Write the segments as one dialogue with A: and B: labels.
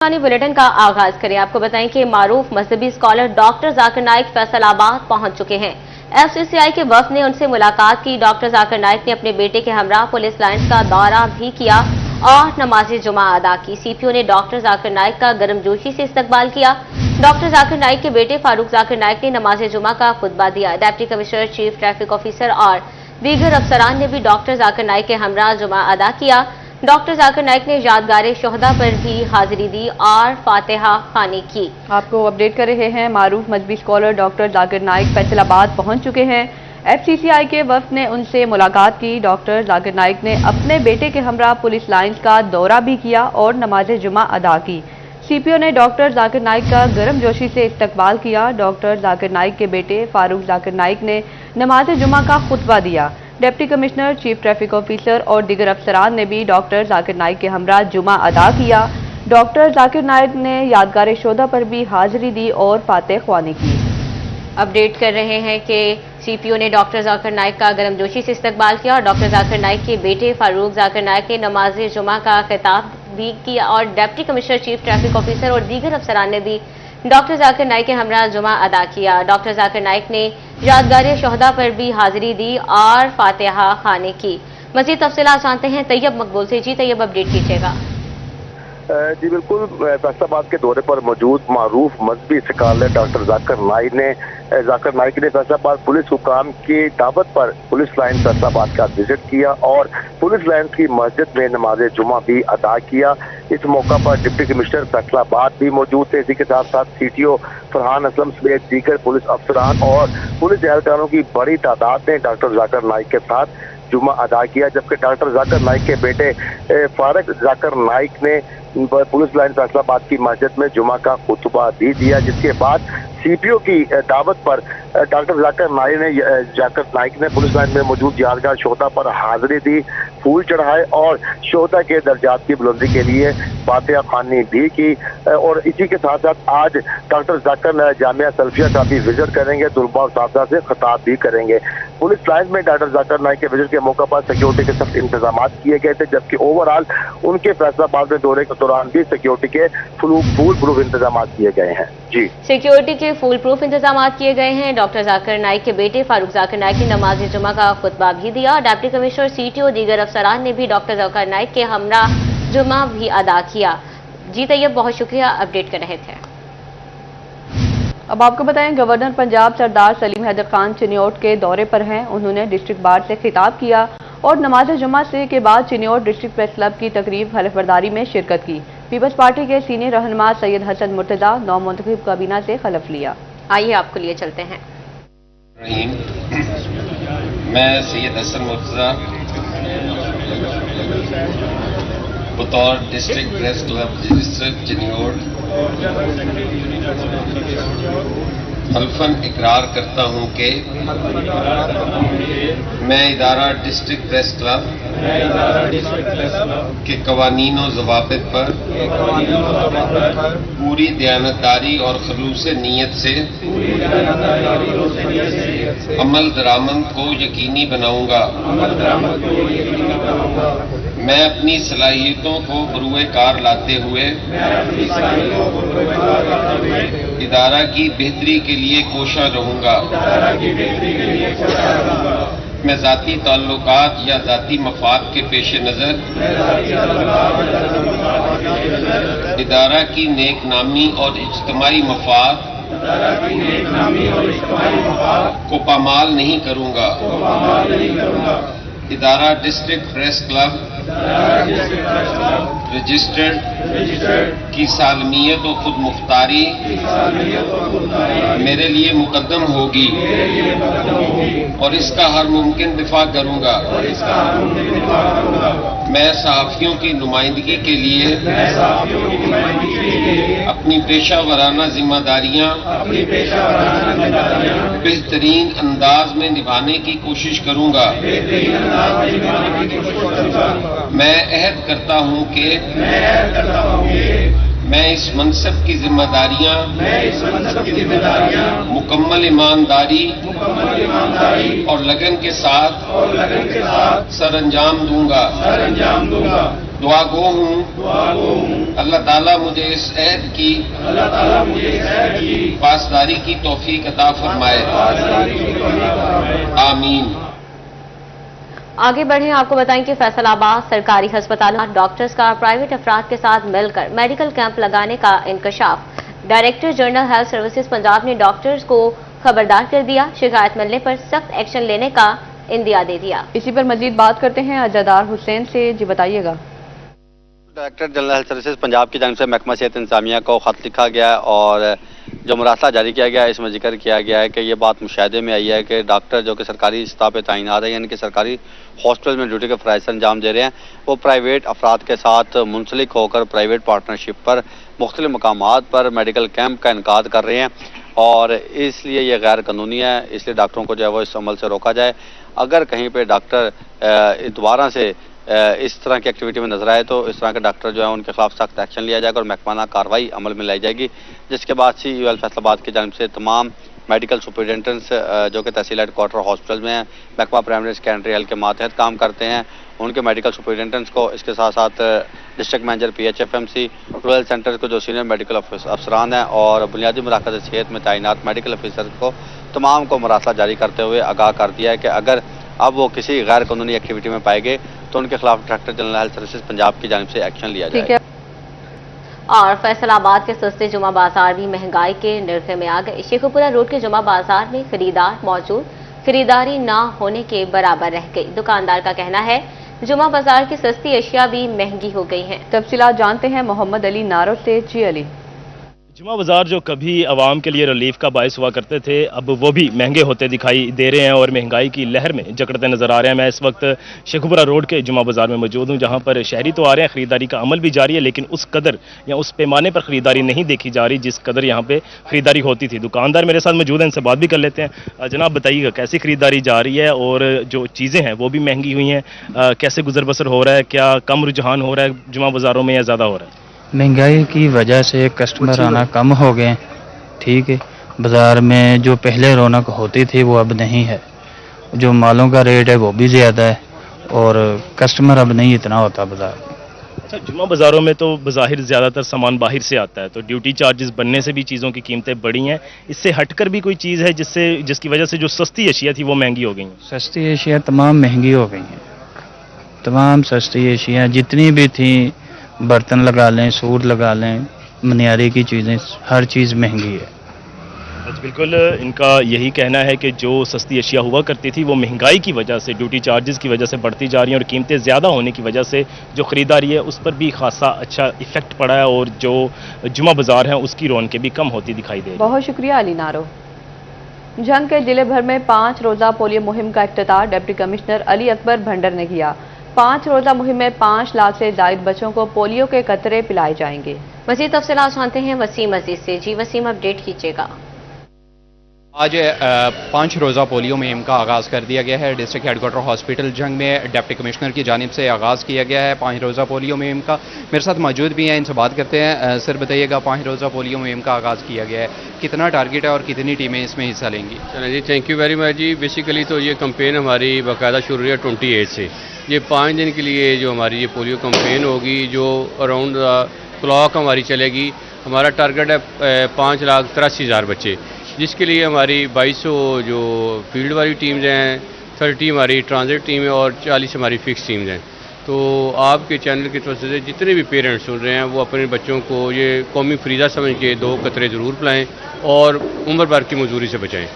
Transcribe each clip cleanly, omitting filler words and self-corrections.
A: Bulletin का आगाज करें। आपको बताएं कि मारूफ मजहबी स्कॉलर डॉक्टर जाकिर नाइक फैसलाबाद पहुंच चुके हैं। एफसीसीआई के वफ्द ने उनसे मुलाकात की। डॉक्टर जाकिर नाइक ने अपने बेटे के हमरा पुलिस लाइन्स का दौरा भी किया और नमाज जुमा अदा की। सीपीओ ने डॉक्टर जाकिर नाइक का गर्मजोशी से इस्तकबाल किया। डॉक्टर जाकिर नाइक के बेटे फारूक जाकिर नाइक ने नमाज जुमा का खुतबा दिया। Deputy commissioner, chief traffic officer और दीगर अफसरान ने भी डॉक्टर जाकिर नाइक के हमरा जुमा अदा किया। डॉक्टर जाकिर नाइक ने यादगार शोहदा पर भी हाजिरी दी और फातिहा खानी की।
B: आपको अपडेट कर रहे हैं, मारूफ मजहबी स्कॉलर डॉक्टर जाकिर नाइक फैसलाबाद पहुंच चुके हैं। एफसीसीआई के वफ्द ने उनसे मुलाकात की। डॉक्टर जाकिर नाइक ने अपने बेटे के हमरा पुलिस लाइन्स का दौरा भी किया और नमाज जुमा अदा की। सीपीओ ने डॉक्टर जाकिर नाइक का गर्मजोशी से इस्तकबाल किया। डॉक्टर जाकिर नाइक के बेटे फारूक जाकिर नाइक ने नमाज जुमा का खुतबा दिया। Deputy commissioner, chief traffic officer और दीगर अफसरान ने भी डॉक्टर जाकिर नाइक के हमरा जुमा अदा किया। डॉक्टर जाकिर नाइक ने यादगार शोहदा पर भी हाजिरी दी और फातिहा ख्वानी की।
A: अपडेट कर रहे हैं कि सीपीओ ने डॉक्टर जाकिर नाइक का गर्मजोशी से इस्तकबाल किया और डॉक्टर जाकिर नाइक के बेटे फारूक जाकिर नाइक ने नमाज जुमा का खिताब भी किया और deputy commissioner, chief traffic officer और दीगर अफसरान ने भी डॉक्टर जाकिर नाइक के हमरा जुमा अदा किया। डॉक्टर जाकिर नाइक ने यादगार शोहदा पर भी हाजिरी दी और फातिहा खानी की। मजीद तफसीलात जानते हैं तैयब मकबूल से। जी तैयब, अपडेट कीजिएगा।
C: जी बिल्कुल, फैसलाबाद के दौरे पर मौजूद मारूफ मजहबी स्कॉलर डॉक्टर जाकिर नाइक ने फैसलाबाद पुलिस हुकाम की दावत पर पुलिस लाइन फैसलाबाद का विजिट किया और पुलिस लाइन की मस्जिद में नमाज जुमा भी अदा किया। इस मौका पर डिप्टी कमिश्नर फैसलाबाद भी मौजूद थे। इसी के साथ साथ सीटीओ फरहान असलम समेत दीगर पुलिस अफसरान और पुलिस एहलकारों की बड़ी तादाद ने डॉक्टर जाकिर नाइक के साथ जुमा अदा किया, जबकि डॉक्टर जाकिर नाइक के बेटे फारूक जाकिर नाइक ने पुलिस लाइन फैसलाबाद की मस्जिद में जुमा का खुतबा भी दिया। जिसके बाद सीपीओ की दावत पर डॉक्टर जाकिर नाइक ने पुलिस लाइन में मौजूद यादगार शोहदा पर हाजिरी दी, फूल चढ़ाए और शोहदा के दर्जात की बुलंदी के लिए फातिहा खानी भी की। और इसी के साथ साथ आज डॉक्टर जाकिर जामिया सल्फिया का भी विजिट करेंगे, तुलबा और साथी से खिताब भी करेंल। पुलिस लाइन में डॉक्टर जाकिर नाइक के विजिट के मौके पर सिक्योरिटी के सख्त इंतजाम किए गए थे, जबकि ओवरऑल उनके फैसलाबाद में दौरे के दौरान भी सिक्योरिटी के फुल प्रूफ इंतजाम किए गए हैं। जी,
A: सिक्योरिटी के फुल प्रूफ इंतजाम किए गए हैं। डॉक्टर जाकिर नाइक के बेटे फारूक जाकिर नाइक ने नमाज जुमा का खुतबा भी दिया। डिप्टी कमिश्नर, सीटीओ, दीगर अफसरान ने भी डॉक्टर जाकिर नाइक के हमरा जुमा भी अदा किया। जी तैयब, बहुत शुक्रिया, अपडेट कर रहे थे।
B: अब आपको बताएं, गवर्नर पंजाब सरदार सलीम हैदर खान चिन्योट के दौरे पर हैं। उन्होंने डिस्ट्रिक्ट बार से खिताब किया और नमाज जुमा से के बाद चिन्योट डिस्ट्रिक्ट प्रेस क्लब की तकरीब हलफबरदारी में शिरकत की। पीपल्स पार्टी के सीनियर रहनुमा सैयद हसन मुर्तजा नौमुंतखब काबीना से खलफ लिया।
A: आइए आपको लिए चलते हैं।
D: मैं सैयद हसन मुर्तजा बतौर district press club register Chiniot हल्फन इकरार करता हूं कि मैं इदारा डिस्ट्रिक्ट प्रेस क्लब के कवानीन और ज़वाबित पर पूरी दयानतदारी और खलूस नीयत से अमल दरामद को यकीनी बनाऊंगा। मैं अपनी सलाहियतों को बरूए कार लाते हुए इदारा की बेहतरी के लिए कोशा रहूंगा। मैं ज़ाती ताल्लुकात या ज़ाती मफाद के पेश नज़र इदारा की नेक नामी और इज्तिमाई मफाद को पामाल नहीं करूंगा। इदारा डिस्ट्रिक्ट प्रेस क्लब रजिस्टर्ड की सालमियत और खुद मुख्तारी मेरे लिए मुकद्दम होगी और इसका हर मुमकिन दिफा करूंगा। मैं सहाफ़ियों की नुमाइंदगी के लिए अपनी पेशा वराना जिम्मेदारियां बेहतरीन अंदाज में निभाने की कोशिश करूंगा। मैं अहद करता हूं कि मैं इस मनसब की जिम्मेदारियां मुकम्मल ईमानदारी और लगन के साथ सर अंजाम दूंगा। दुआ गो हूँ अल्लाह ताला मुझे इस ऐद की पासदारी की तौफीक अता फरमाए। आमीन।
A: आगे बढ़े, आपको बताएं कि फैसलाबाद सरकारी अस्पतालों में डॉक्टर्स का प्राइवेट अफराद के साथ मिलकर मेडिकल कैंप लगाने का इंकशाफ। Director general health services Punjab ने डॉक्टर्स को खबरदार कर दिया, शिकायत मिलने पर सख्त एक्शन लेने का इंदिया दे दिया।
B: इसी पर मजीद बात करते हैं अजादार हुसैन से। जी बताइएगा।
E: Director general health services Punjab की जानिब से महकमा सेहत इंतजामिया को ख़त लिखा गया है और जो मुरासला जारी किया गया है इसमें जिक्र किया गया है कि ये बात मुशाहिदे में आई है कि डॉक्टर जो कि सरकारी सतह पे तैनात है यानी कि सरकारी हॉस्पिटल में ड्यूटी के फ़राइज़ से अंजाम दे रहे हैं, वो प्राइवेट अफराद के साथ मुंसलिक होकर प्राइवेट पार्टनरशिप पर मुख्तलिफ मकामात पर मेडिकल कैंप का इनकाद कर रहे हैं और इसलिए ये गैर कानूनी है। इसलिए डॉक्टरों को जो है वो इस अमल से रोका जाए। अगर कहीं पर डॉक्टर दोबारा से इस तरह की एक्टिविटी में नजर आए तो इस तरह के डॉक्टर जो है उनके खिलाफ सख्त एक्शन लिया जाएगा और महकमाना कार्रवाई अमल में लाई जाएगी, जिसके बाद CUL फैसलाबाद की जानिब से तमाम मेडिकल सुपरिटेंडेंट्स जो कि तहसील हेड क्वार्टर हॉस्पिटल में हैं, महकमा प्राइमरी सेकेंडरी हेल्थ के मातहत काम करते हैं, उनके मेडिकल सुपरिटेंडेंट्स को, इसके साथ साथ district manager PHFMC rural centre को जो सीनियर मेडिकल अफसरान हैं और बुनियादी मराकज़ सेहत में तैनात मेडिकल ऑफिसर को तमाम को मरासला जारी करते हुए आगाह कर दिया है कि अगर अब वो किसी गैर कानूनी एक्टिविटी में पाए गए तो उनके खिलाफ director general health services Punjab की जानिब से एक्शन लिया जाएगा।
A: और फैसलाबाद के सस्ते जुमा बाजार भी महंगाई के निर्खे में आ गए। शेखुपुरा रोड के जुमा बाजार में खरीदार मौजूद, खरीदारी ना होने के बराबर रह गई। दुकानदार का कहना है जुमा बाजार की सस्ती अशिया भी महंगी हो गई हैं।
B: तफसीलात जानते हैं मोहम्मद अली नारो से। जी अली।
F: जुमा बाजार जो कभी आवाम के लिए रिलीफ का बायस हुआ करते थे, अब वो भी महंगे होते दिखाई दे रहे हैं और महंगाई की लहर में जकड़ते नजर आ रहे हैं। मैं इस वक्त शेखुपुरा रोड के जुमा बाजार में मौजूद हूं, जहां पर शहरी तो आ रहे हैं, खरीदारी का अमल भी जारी है, लेकिन उस कदर या उस पैमाने पर खरीदारी नहीं देखी जा रही जिस कदर यहाँ पे खरीदारी होती थी। दुकानदार मेरे साथ मौजूद हैं, इनसे बात भी कर लेते हैं। जनाब बताइएगा कैसी खरीदारी जा रही है और जो चीज़ें हैं वो भी महंगी हुई हैं, कैसे गुजर बसर हो रहा है, क्या कम रुझान हो रहा है जुमा बाजारों में या ज़्यादा हो रहा है?
G: महंगाई की वजह से कस्टमर आना कम हो गए। ठीक है, बाज़ार में जो पहले रौनक होती थी वो अब नहीं है, जो मालों का रेट है वो भी ज़्यादा है और कस्टमर अब नहीं इतना होता बाज़ार में।
F: अच्छा, जुमा बाज़ारों में तो बज़ाहिर ज़्यादातर सामान बाहर से आता है, तो ड्यूटी चार्जेस बनने से भी चीज़ों की कीमतें बढ़ी हैं। इससे हटकर भी कोई चीज़ है जिसकी वजह से जो सस्ती अशिया थी वो महंगी हो गई हैं?
G: सस्ती अशिया तमाम महंगी हो गई हैं। तमाम सस्ती अशिया जितनी भी थी, बर्तन लगा लें, सूट लगा लें, मनियारी की चीज़ें, हर चीज़ महंगी है।
F: बिल्कुल, इनका यही कहना है कि जो सस्ती अशिया हुआ करती थी वो महंगाई की वजह से, ड्यूटी चार्जेस की वजह से बढ़ती जा रही हैं और कीमतें ज़्यादा होने की वजह से जो ख़रीदारी है उस पर भी खासा अच्छा इफेक्ट पड़ा है और जो जुमा बाज़ार है उसकी रौनकें भी कम होती दिखाई दे रही है।
B: बहुत शुक्रिया अली नारो। जंग के जिले भर में 5 रोज़ा पोलियो मुहिम का इफ्तिताह डिप्टी कमिश्नर अली अकबर भंडर ने किया। 5 रोज़ा मुहिम में 5 लाख से ज़ायद बच्चों को पोलियो के कतरे पिलाए जाएंगे।
A: मज़ीद तफसीलात जानते हैं वसीम अजीज से। जी वसीम, अपडेट कीजिएगा।
H: आज 5 रोज़ा पोलियो मुहिम का आगाज़ कर दिया गया है। डिस्ट्रिक्ट हेडक्वार्टर हॉस्पिटल जंग में डिप्टी कमिश्नर की जानिब से आगाज़ किया गया है 5 रोज़ा पोलियो मुहिम का। मेरे साथ मौजूद भी हैं, इनसे बात करते हैं। सर बताइएगा, 5 रोज़ा पोलियो मुहिम का आगाज़ किया गया है, कितना टारगेट है और कितनी टीमें इसमें हिस्सा लेंगी?
I: चलें जी, थैंक यू वेरी मच जी। बेसिकली तो ये कंपेन हमारी बाकायदा शुरू हुई है 28 से। ये 5 दिन के लिए जो हमारी ये पोलियो कंपेन होगी, जो अराउंड क्लॉक हमारी चलेगी। हमारा टारगेट है 5,83,000 बच्चे, जिसके लिए हमारी 2200 जो फील्ड वाली टीम्स हैं, 30 हमारी ट्रांजिट टीम है और 40 हमारी फिक्स टीम्स हैं। तो आपके चैनल की तरफ से जितने भी पेरेंट्स सुन रहे हैं वो अपने बच्चों को ये कौमी फरीज़ा समझ के 2 कतरे ज़रूर पिलाएँ और उम्र भर की मजदूरी से बचाएँ।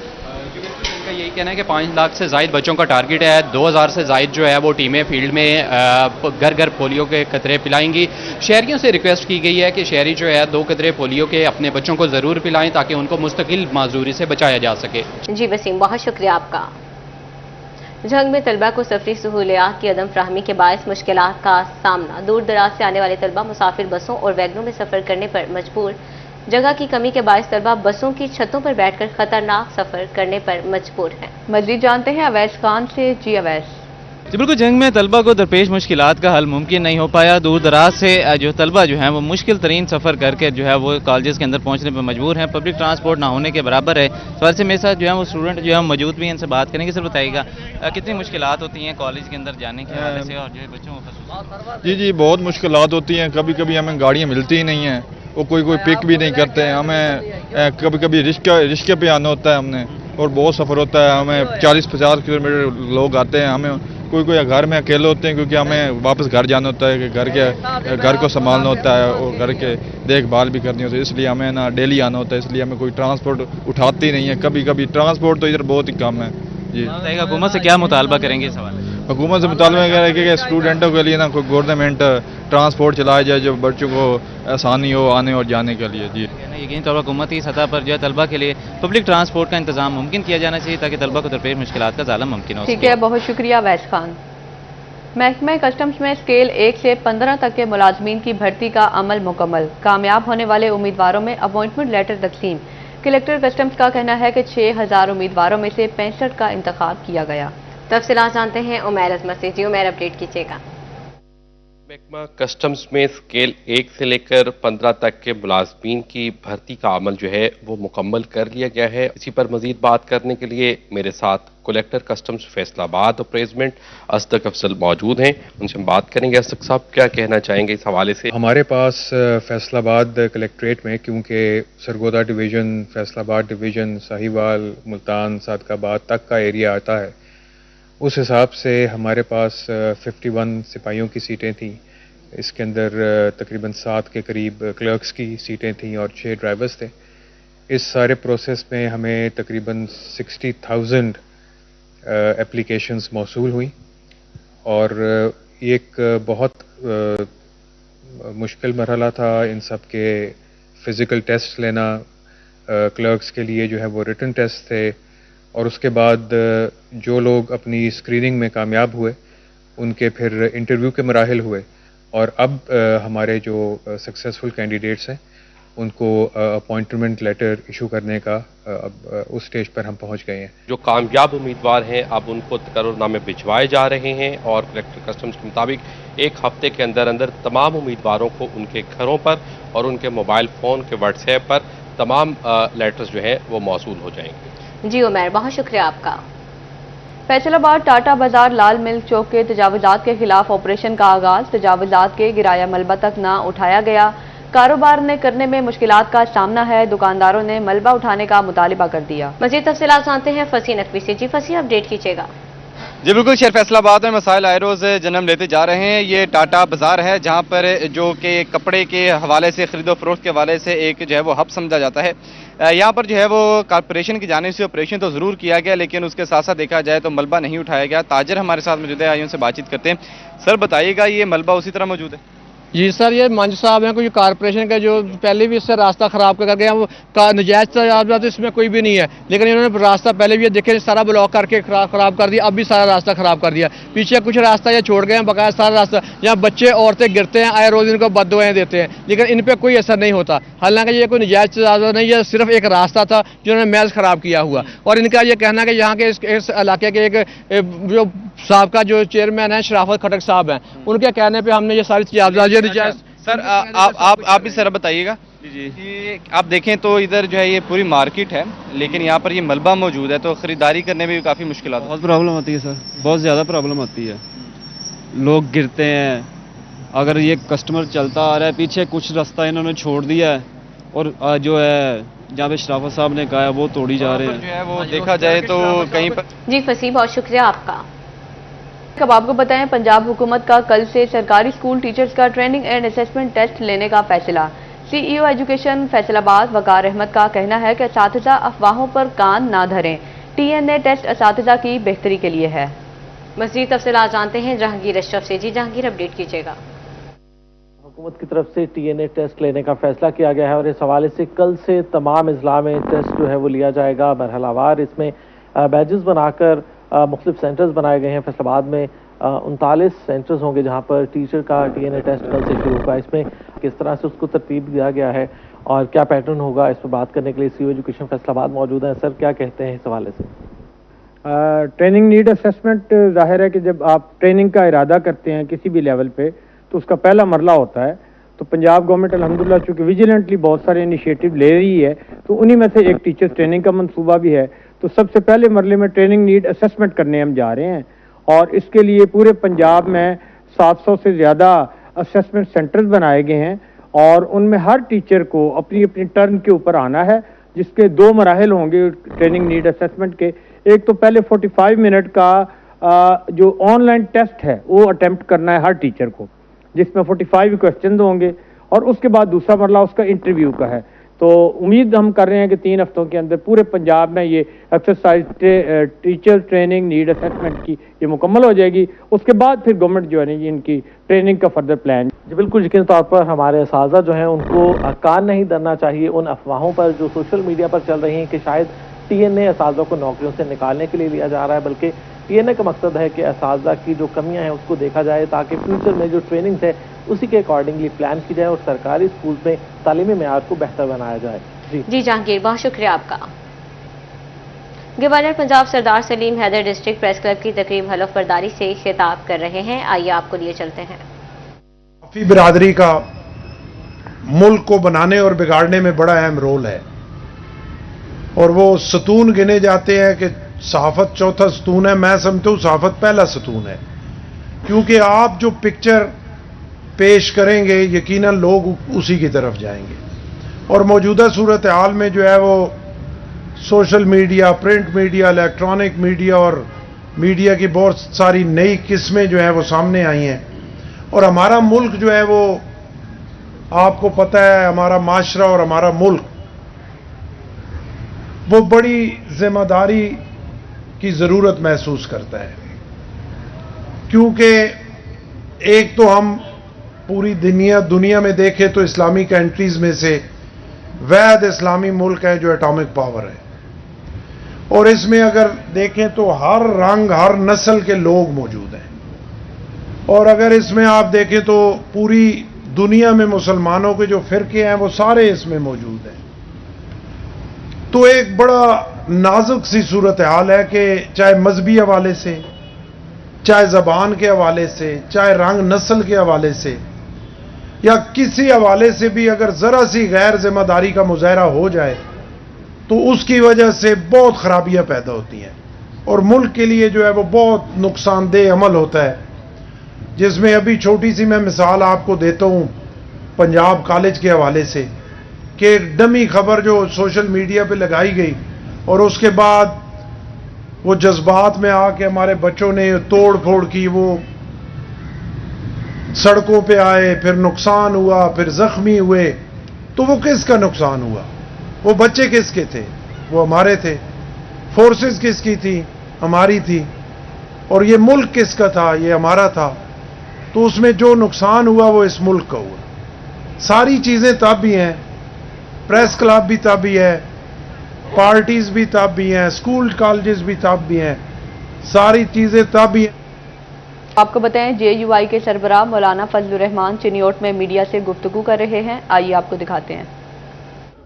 H: इनका यही कहना है कि 5 लाख से ज़ायद बच्चों का टारगेट है। 2000 से ज़ायद जो है वो टीमें फील्ड में घर घर पोलियो के कतरे पिलाएंगी। शहरियों से रिक्वेस्ट की गई है कि शहरी जो है 2 कतरे पोलियो के अपने बच्चों को ज़रूर पिलाएं ताकि उनको मुस्तकिल माजूरी से बचाया जा सके।
A: जी वसीम, बहुत शुक्रिया आपका। जंग में तलबा को सफरी सहूलियात की अदम फ्राहमी के बायस मुश्किलात का सामना। दूर दराज से आने वाले तलबा मुसाफिर बसों और वैगनों में सफ़र करने पर मजबूर। जगह की कमी के बायस तलबा बसों की छतों पर बैठकर खतरनाक सफ़र करने पर मजबूर हैं।
B: मज़ीद जानते हैं अवैस खान से। जी अवैस।
J: जी बिल्कुल, जंग में तलबा को दरपेश मुश्किलात का हल मुमकिन नहीं हो पाया। दूर दराज से जो तलबा जो हैं वो मुश्किल तरीन सफ़र करके जो है वो कॉलेजेस के अंदर पहुंचने पर मजबूर हैं। पब्लिक ट्रांसपोर्ट ना होने के बराबर है। सवाल से मेरे साथ जो है वो स्टूडेंट जो है मौजूद भी हैं, इनसे बात करेंगे। सर बताइएगा कितनी मुश्किलात होती हैं कॉलेज के अंदर जाने के हवाले से और जो है बच्चों को?
K: जी बहुत मुश्किलात होती हैं। कभी कभी हमें गाड़ियाँ मिलती ही नहीं हैं, वो कोई पिक भी नहीं करते हैं। हमें कभी कभी रिश्के पे आना होता है हमने, और बहुत सफ़र होता है। हमें 40-50 किलोमीटर लोग आते हैं। हमें कोई घर में अकेले होते हैं, क्योंकि हमें वापस घर जाना होता है कि घर को संभालना होता है और घर के देखभाल भी करनी होती है, इसलिए हमें ना डेली आना होता है। इसलिए हमें कोई ट्रांसपोर्ट उठाती नहीं है। कभी कभी ट्रांसपोर्ट तो इधर बहुत ही कम है। जी
J: हुकूमत से क्या मुतालबा करेंगे इस हवाले?
K: हुकूमत से मुतालबा है कि स्टूडेंटों के लिए ना कोई गवर्नमेंट ट्रांसपोर्ट चलाया जाए जो बच्चों को आसानी हो आने और जाने के लिए। जी
J: यकीन तौर पर हुकूमती सतह पर जो है तलबा के लिए पब्लिक ट्रांसपोर्ट का इंतजाम मुमकिन किया जाना चाहिए ताकि तलबा को दरपेश मुश्किलात का ज़ाला मुमकिन हो।
B: ठीक है, बहुत शुक्रिया वैस खान। महकमा कस्टम्स में स्केल 1 से 15 तक के मुलाजमीन की भर्ती का अमल मुकम्मल। कामयाब होने वाले उम्मीदवारों में अपॉइंटमेंट लेटर तकसीम। कलेक्टर कस्टम्स का कहना है कि 6000 उम्मीदवारों में से 65 का इंतखाब किया गया।
A: तफसीलात जानते हैं उमैर अजमत से। जी उमैर, अपडेट कीजिएगा।
L: महकमा कस्टम्स में स्केल 1 से लेकर 15 तक के मुलाजमीन की भर्ती का अमल जो है वो मुकम्मल कर लिया गया है। इसी पर मजीद बात करने के लिए मेरे साथ collector customs Faisalabad president Asdaq Afzal मौजूद हैं। उनसे हम बात करेंगे। असदक साहब क्या कहना चाहेंगे इस हवाले से?
M: हमारे पास फैसलाबाद कलेक्ट्रेट में, क्योंकि सरगोदा डिवीज़न, फैसलाबाद डिवीज़न, साहिवाल, मुल्तान, सादकाबाद तक का एरिया आता है, उस हिसाब से हमारे पास 51 सिपाहियों की सीटें थीं। इसके अंदर तकरीबन 7 के करीब क्लर्क्स की सीटें थीं और 6 ड्राइवर्स थे। इस सारे प्रोसेस में हमें तकरीबन 60,000 एप्लीकेशंस मौसूल हुई, और एक बहुत मुश्किल मरहला था इन सब के फ़िज़िकल टेस्ट लेना। क्लर्क्स के लिए जो है वो रिटन टेस्ट थे, और उसके बाद जो लोग अपनी स्क्रीनिंग में कामयाब हुए उनके फिर इंटरव्यू के मराहिल हुए, और अब हमारे जो सक्सेसफुल कैंडिडेट्स हैं उनको अपॉइंटमेंट लेटर इशू करने का अब उस स्टेज पर हम पहुंच गए हैं।
L: जो कामयाब उम्मीदवार हैं अब उनको तकर्रुरनामे भिजवाए जा रहे हैं, और कलेक्टर कस्टम्स के मुताबिक 1 हफ्ते के अंदर अंदर तमाम उम्मीदवारों को उनके घरों पर और उनके मोबाइल फ़ोन के व्हाट्सएप पर तमाम लेटर्स जो हैं वो मौसूल हो जाएंगे।
A: जी उमैर, बहुत शुक्रिया आपका।
B: फैसलाबाद टाटा बाजार लाल मिल्क चौक के तजावुजात के खिलाफ ऑपरेशन का आगाज। तजावुजात के गिराया मलबा तक ना उठाया गया। कारोबार ने करने में मुश्किलात का सामना है। दुकानदारों ने मलबा उठाने का मुतालिबा कर दिया।
A: मजीद तफसीलात जानते हैं फसी नकवी से। जी फसी, अपडेट कीजिएगा।
J: जी बिल्कुल, शहर फैसलाबाद में मसाइल आए रोज़ जन्म लेते जा रहे हैं। ये टाटा बाज़ार है जहाँ पर जो कि कपड़े के हवाले से, ख़रीदो फरोख्त के हवाले से एक जो है वो हब समझा जाता है। यहाँ पर जो है वो कॉरपोरेशन की जानिब से ऑपरेशन तो ज़रूर किया गया, लेकिन उसके साथ साथ देखा जाए तो मलबा नहीं उठाया गया। ताजर हमारे साथ मौजूद है, आइए उनसे बातचीत करते हैं। सर बताइएगा, ये मलबा उसी तरह मौजूद है?
N: जी सर, ये मंच साहब हैं, कोई कारपोरेशन का जो पहले भी इससे रास्ता ख़राब कर गए हैं, वो नजायज़ तो इसमें कोई भी नहीं है, लेकिन इन्होंने रास्ता पहले भी देखे सारा ब्लॉक करके ख़राब कर दिया। अब भी सारा रास्ता ख़राब कर दिया। पीछे कुछ रास्ता ये छोड़ गए हैं, बकाया सारा रास्ता यहाँ बच्चे औरतें गिरते हैं, आए रोज़ इनको बददुआएं देते हैं, लेकिन इन पर कोई असर नहीं होता। हालांकि ये कोई नजायज़ नहीं है, सिर्फ एक रास्ता था जिन्होंने महज ख़राब किया हुआ। और इनका ये कहना है कि यहाँ के इस इलाके के एक जो साहब जो चेयरमैन है शराफत खटक साहब हैं, उनके कहने पे हमने ये सारी चीज़ें।
J: सर आप भी सर बताइएगा कि आप देखें तो इधर जो है ये पूरी मार्केट है, लेकिन यहाँ पर ये मलबा मौजूद है, तो ख़रीदारी करने में भी काफ़ी मुश्किल
O: बहुत प्रॉब्लम होती है सर, बहुत ज़्यादा प्रॉब्लम होती है। लोग गिरते हैं, अगर ये कस्टमर चलता आ रहा है, पीछे कुछ रास्ता इन्होंने छोड़ दिया है, और जो है जहाँ पे शराफत साहब ने कहा है वो तोड़ी जा रहे हैं।
J: जो है वो देखा जाए तो कहीं पर।
A: जी फसी, बहुत शुक्रिया आपका।
B: अब आपको बताएं, पंजाब हुकूमत का कल से सरकारी स्कूल टीचर्स का ट्रेनिंग एंड असेसमेंट टेस्ट लेने का फैसला। CEO एजुकेशन फैसलाबाद वकार अहमद का कहना है कि असातिज़ा अफवाहों पर कान ना धरें। TNA टेस्ट असातिज़ा की बेहतरी के लिए है।
A: मज़ीद तफसीलात जानते हैं जहांगीर अशरफ से। जी जहांगीर, अपडेट कीजिएगा।
P: हुकूमत की तरफ से TNA टेस्ट लेने का फैसला किया गया है, और इस हवाले से कल से तमाम अजला में टेस्ट जो है वो लिया जाएगा मरहलावार। इसमें बैजेस बनाकर मुख्तलिफ सेंटर्स बनाए गए हैं। फैसलाबाद में 39 सेंटर्स होंगे जहां पर टीचर का TNA टेस्ट कल से शुरू होगा। इसमें किस तरह से उसको तरतीब दिया गया है और क्या पैटर्न होगा, इस पर बात करने के लिए CEO एजुकेशन फैसलाबाद मौजूद हैं। सर क्या कहते हैं इस हवाले से?
Q: ट्रेनिंग नीड असेसमेंट जाहिर है कि जब आप ट्रेनिंग का इरादा करते हैं किसी भी लेवल पे तो उसका पहला मरला होता है। तो पंजाब गवर्नमेंट अल्हम्दुलिल्लाह चूँकि विजिलेंटली बहुत सारे इनिशिएटिव ले रही है, तो उन्हीं में से एक टीचर ट्रेनिंग का मंसूबा भी है। तो सबसे पहले मरले में ट्रेनिंग नीड असेसमेंट करने हम जा रहे हैं और इसके लिए पूरे पंजाब में 700 से ज़्यादा असेसमेंट सेंटर्स बनाए गए हैं और उनमें हर टीचर को अपनी अपनी टर्न के ऊपर आना है, जिसके 2 मराहल होंगे ट्रेनिंग नीड असेसमेंट के। एक तो पहले 45 मिनट का जो ऑनलाइन टेस्ट है वो अटेम्प्ट करना है हर टीचर को, जिसमें 45 क्वेश्चन होंगे और उसके बाद दूसरा मरला उसका इंटरव्यू का है। तो उम्मीद हम कर रहे हैं कि 3 हफ्तों के अंदर पूरे पंजाब में ये exercise teacher training need assessment की ये मुकम्मल हो जाएगी। उसके बाद फिर गवर्नमेंट जो है ना इनकी ट्रेनिंग का फर्दर प्लान।
P: जी बिल्कुल, यकीन तौर पर हमारे असातिज़ा जो हैं उनको कान नहीं धरना चाहिए उन अफवाहों पर जो सोशल मीडिया पर चल रही हैं कि शायद टीएनए असातिज़ा को नौकरियों से निकालने के लिए लिया जा रहा है, बल्कि टीएनए का मकसद है कि असातिज़ा की जो कमियां हैं उसको देखा जाए ताकि फ्यूचर में जो ट्रेनिंग है उसी के अकॉर्डिंगली प्लान की जाए और सरकारी स्कूल में तालीमी मेयार को बेहतर बनाया जाए।
A: जी जहांगीर, बहुत शुक्रिया आपका। Governor Punjab Sardar Salim Haider district press club की तकरीब हलफ बर्दारी से खिताब कर रहे हैं। आइए आपको लिए चलते हैं।
R: काफी बिरादरी का मुल्क को बनाने और बिगाड़ने में बड़ा अहम रोल है और वो सतून गिने जाते हैं कि सहाफत चौथा सतून है। मैं समझता हूं सहाफत पहला सतून है, क्योंकि आप जो पिक्चर पेश करेंगे यकीनन लोग उसी की तरफ जाएंगे और मौजूदा सूरत हाल में जो है वो social media, print media, electronic media और मीडिया की बहुत सारी नई किस्में जो हैं वो सामने आई हैं और हमारा मुल्क जो है वो आपको पता है हमारा माशरा और हमारा मुल्क वो बड़ी जिम्मेदारी की ज़रूरत महसूस करता है, क्योंकि एक तो हम पूरी दुनिया में देखें तो इस्लामी कंट्रीज में से वैध इस्लामी मुल्क है जो एटॉमिक पावर है और इसमें अगर देखें तो हर रंग हर नस्ल के लोग मौजूद हैं और अगर इसमें आप देखें तो पूरी दुनिया में मुसलमानों के जो फिरके हैं वो सारे इसमें मौजूद हैं। तो एक बड़ा नाजुक सी सूरत हाल है कि चाहे मजहबी हवाले से, चाहे ज़बान के हवाले से, चाहे रंग नस्ल के हवाले से या किसी हवाले से भी अगर ज़रा सी गैर जिम्मेदारी का मुजाहरा हो जाए तो उसकी वजह से बहुत खराबियां पैदा होती हैं और मुल्क के लिए जो है वो बहुत नुकसानदेह अमल होता है, जिसमें अभी छोटी सी मैं मिसाल आपको देता हूँ पंजाब कॉलेज के हवाले से कि एक डमी खबर जो सोशल मीडिया पे लगाई गई और उसके बाद वो जज्बात में आके हमारे बच्चों ने तोड़ फोड़ की, वो सड़कों पे आए, फिर नुकसान हुआ, फिर जख्मी हुए। तो वो किसका नुकसान हुआ? वो बच्चे किसके थे? वो हमारे थे। फोर्सेस किसकी थी? हमारी थी। और ये मुल्क किसका था? ये हमारा था। तो उसमें जो नुकसान हुआ वो इस मुल्क का हुआ। सारी चीजें तब भी हैं, प्रेस क्लब भी तब भी है, पार्टीज भी तब भी हैं, स्कूल कॉलेजेस भी तब भी हैं, सारी चीजें तब भी हैं।
B: आपको बताएं जेयूआई के सरबराह मौलाना फजलुर रहमान चिन्योट में मीडिया से गुफ्तगू कर रहे हैं। आइए आपको दिखाते हैं।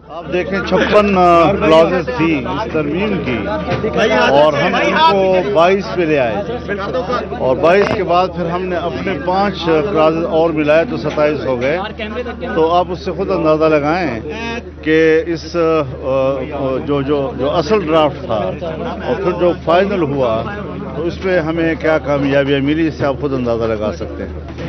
S: आप देखें 56 क्लॉजेस थी इस तरमीम की और हम उनको 22 पे ले आए और 22 के बाद फिर हमने अपने 5 क्लॉजेस और मिलाए तो 27 हो गए। तो आप उससे खुद अंदाज़ा लगाएं कि इस जो असल ड्राफ्ट था और फिर जो फाइनल हुआ तो इस पर हमें क्या कामयाबियाँ मिली, इससे आप खुद अंदाज़ा लगा सकते हैं।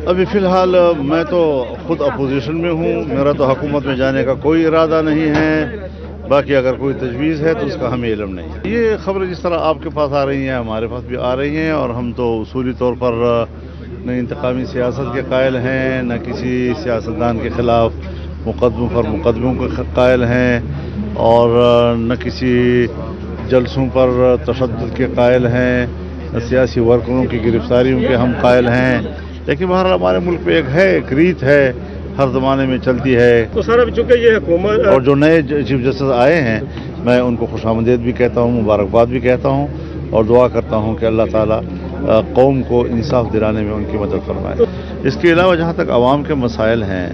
S: अभी फ़िलहाल मैं तो खुद अपोजिशन में हूँ, मेरा तो हुकूमत में जाने का कोई इरादा नहीं है। बाकी अगर कोई तजवीज़ है तो उसका हमें इल्म नहीं है। ये खबरें जिस तरह आपके पास आ रही हैं हमारे पास भी आ रही हैं और हम तो उसूली तौर पर न इंतकामी सियासत के कायल हैं, न किसी सियासतदान के ख़िलाफ़ मुकदमों के कायल हैं और न किसी जलसों पर तशद्दुद के कायल हैं, न सियासी वर्करों की गिरफ्तारियों के हम कायल हैं। लेकिन बहरहाल हमारे मुल्क में एक रीत है, हर ज़माने में चलती है।
F: तो सर अब चूँकि ये हुकूमत
S: और जो नए चीफ जस्टिस आए हैं मैं उनको खुशामदीद भी कहता हूँ, मुबारकबाद भी कहता हूँ और दुआ करता हूँ कि अल्लाह ताला कौम को इंसाफ दिलाने में उनकी मदद फरमाए। इसके अलावा जहाँ तक आवाम के मसाइल हैं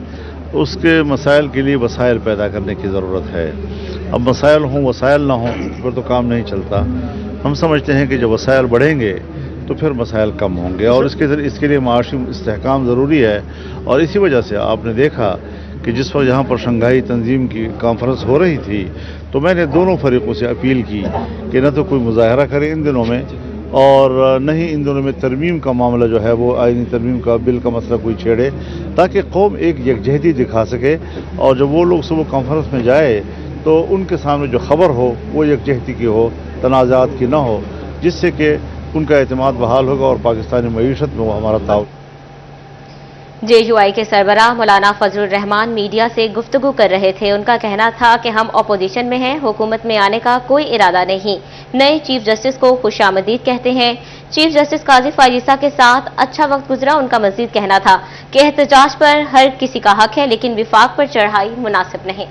S: उसके मसाइल के लिए वसाइल पैदा करने की ज़रूरत है। अब मसाइल हों वसाइल ना हों फिर तो काम नहीं चलता। हम समझते हैं कि जब वसाइल बढ़ेंगे तो फिर मसाइल कम होंगे और इसके लिए माशी इस्तेहकाम ज़रूरी है। और इसी वजह से आपने देखा कि जिस वक्त यहाँ पर शंघाई तंजीम की कॉन्फ्रेंस हो रही थी तो मैंने दोनों फरीकों से अपील की कि न तो कोई मुजाहरा करे इन दिनों में और न ही इन दिनों में तरमीम का मामला जो है वो आईनी तरमीम का बिल का मसला कोई छेड़े, ताकि कौम एक यकजहती दिखा सके और जब वो लोग सुबह कॉन्फ्रेंस में जाए तो उनके सामने जो खबर हो वो यकजहती की हो, तनाज़ात की ना हो, जिससे कि उनका एतमाद बहाल होगा और पाकिस्तानी मईशत में वो हमारा ताउन।
A: JUI के सरबराह मौलाना फजलुर रहमान मीडिया से गुफ्तगू कर रहे थे। उनका कहना था कि हम अपोजिशन में हैं, हुकूमत में आने का कोई इरादा नहीं। नए चीफ जस्टिस को खुशामदीद कहते हैं। चीफ जस्टिस काजी फायजीसा के साथ अच्छा वक्त गुजरा। उनका मजीद कहना था कि एहतजाज पर हर किसी का हक है, लेकिन विफाक पर चढ़ाई मुनासिब नहीं।